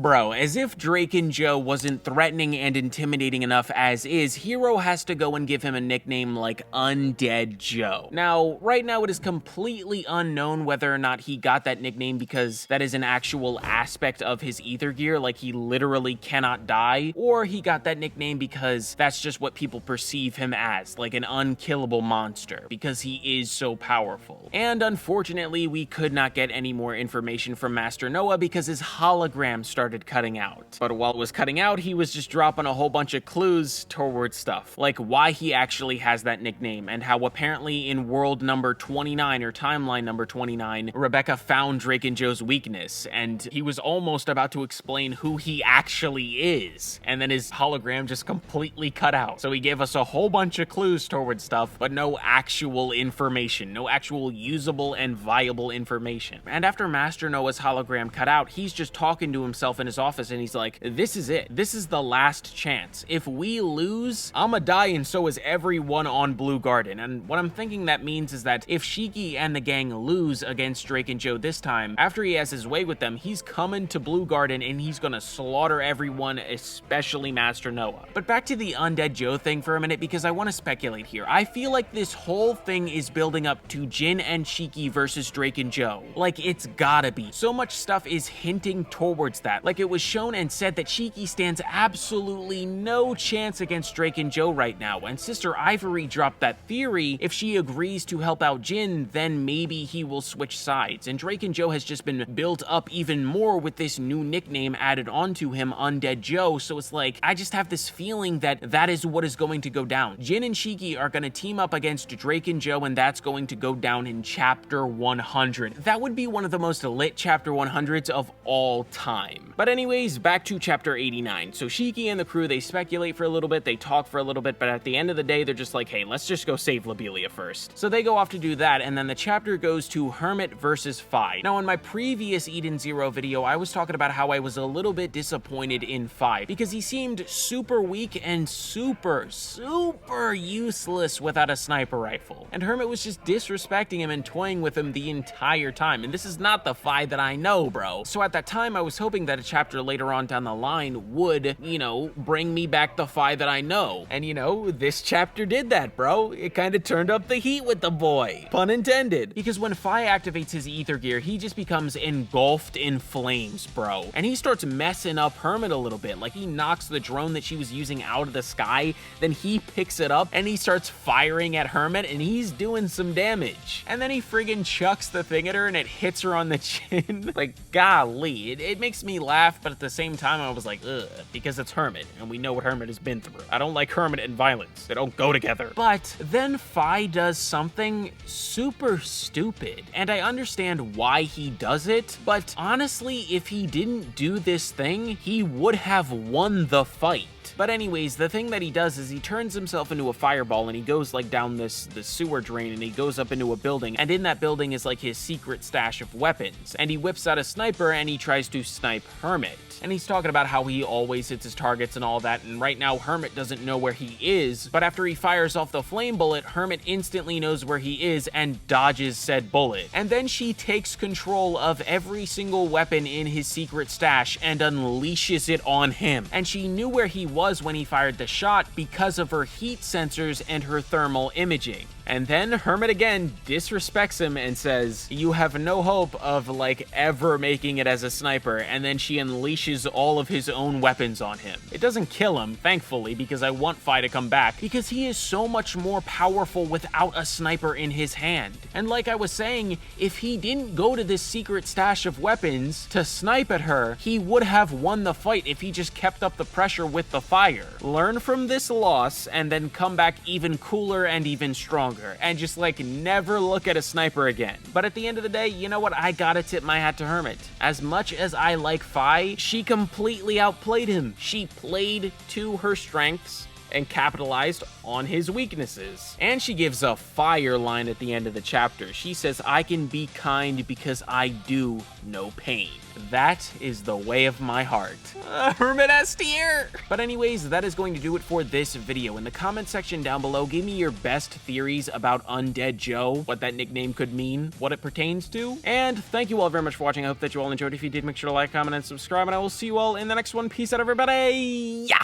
Bro, as if Drake and Joe wasn't threatening and intimidating enough as is, Hero has to go and give him a nickname like Undead Joe. Now, right now it is completely unknown whether or not he got that nickname because that is an actual aspect of his ether gear, like he literally cannot die, or he got that nickname because that's just what people perceive him as, like an unkillable monster, because he is so powerful. And unfortunately, we could not get any more information from Master Noah because his hologram started cutting out. But while it was cutting out, he was just dropping a whole bunch of clues towards stuff, like why he actually has that nickname, and how apparently in world number 29 or timeline number 29, Rebecca found Drake and Joe's weakness, and he was almost about to explain who he actually is, and then his hologram just completely cut out. So he gave us a whole bunch of clues towards stuff, but no actual information, no actual usable and viable information. And after Master Noah's hologram cut out, he's just talking to himself in his office, and he's like, this is it. This is the last chance. If we lose, I'ma die, and so is everyone on Blue Garden. And what I'm thinking that means is that if Shiki and the gang lose against Drake and Joe this time, after he has his way with them, he's coming to Blue Garden and he's gonna slaughter everyone, especially Master Noah. But back to the Undead Joe thing for a minute, because I want to speculate here. I feel like this whole thing is building up to Jin and Shiki versus Drake and Joe. Like, it's gotta be. So much stuff is hinting towards that. Like, it was shown and said that Shiki stands absolutely no chance against Drake and Joe right now, and Sister Ivory dropped that theory, if she agrees to help out Jin, then maybe he will switch sides, and Drake and Joe has just been built up even more with this new nickname added onto him, Undead Joe, so it's like, I just have this feeling that that is what is going to go down. Jin and Shiki are going to team up against Drake and Joe, and that's going to go down in Chapter 100. That would be one of the most lit Chapter 100s of all time. But anyways, back to Chapter 89. So Shiki and the crew, they speculate for a little bit, they talk for a little bit, but at the end of the day, they're just like, hey, let's just go save Lobelia first. So they go off to do that, and then the chapter goes to Hermit versus Fie. Now, in my previous Eden Zero video, I was talking about how I was a little bit disappointed in Fie because he seemed super weak and super useless without a sniper rifle. And Hermit was just disrespecting him and toying with him the entire time. And this is not the Fie that I know, bro. So at that time, I was hoping that a chapter later on down the line would, you know, bring me back the Fie that I know. And, you know, this chapter did that, bro. It kind of turned up the heat with the boy. Pun intended. Because when Fie activates his ether gear, he just becomes engulfed in flames, bro. And he starts messing up Hermit a little bit. Like, he knocks the drone that she was using out of the sky, then he picks it up and he starts firing at Hermit, and he's doing some damage. And then he friggin' chucks the thing at her and it hits her on the chin. Like, golly, it makes me laugh, but at the same time, I was like, ugh, because it's Hermit, and we know what Hermit has been through. I don't like Hermit and violence. They don't go together. But then Fie does something super stupid, and I understand why he does it, but honestly, if he didn't do this thing, he would have won the fight. But anyways, the thing that he does is he turns himself into a fireball, and he goes like down the sewer drain, and he goes up into a building, and in that building is like his secret stash of weapons, and he whips out a sniper and he tries to snipe Hermit. And he's talking about how he always hits his targets and all that, and right now Hermit doesn't know where he is, but after he fires off the flame bullet, Hermit instantly knows where he is and dodges said bullet. And then she takes control of every single weapon in his secret stash and unleashes it on him. And she knew where he was when he fired the shot because of her heat sensors and her thermal imaging. And then Hermit again disrespects him and says, you have no hope of like ever making it as a sniper, and then she unleashes all of his own weapons on him. It doesn't kill him, thankfully, because I want Fie to come back, because he is so much more powerful without a sniper in his hand. And like I was saying, if he didn't go to this secret stash of weapons to snipe at her, he would have won the fight if he just kept up the pressure with the fire. Learn from this loss and then come back even cooler and even stronger. And just like never look at a sniper again. But at the end of the day, you know what? I gotta tip my hat to Hermit. As much as I like Fie, she completely outplayed him. She played to her strengths, and capitalized on his weaknesses. And she gives a fire line at the end of the chapter. She says, "I can be kind because I do know pain. That is the way of my heart." Hermit S tier! But anyways, that is going to do it for this video. In the comment section down below, give me your best theories about Undead Joe, what that nickname could mean, what it pertains to. And thank you all very much for watching. I hope that you all enjoyed. If you did, make sure to like, comment, and subscribe, and I will see you all in the next one. Peace out, everybody! Yeah!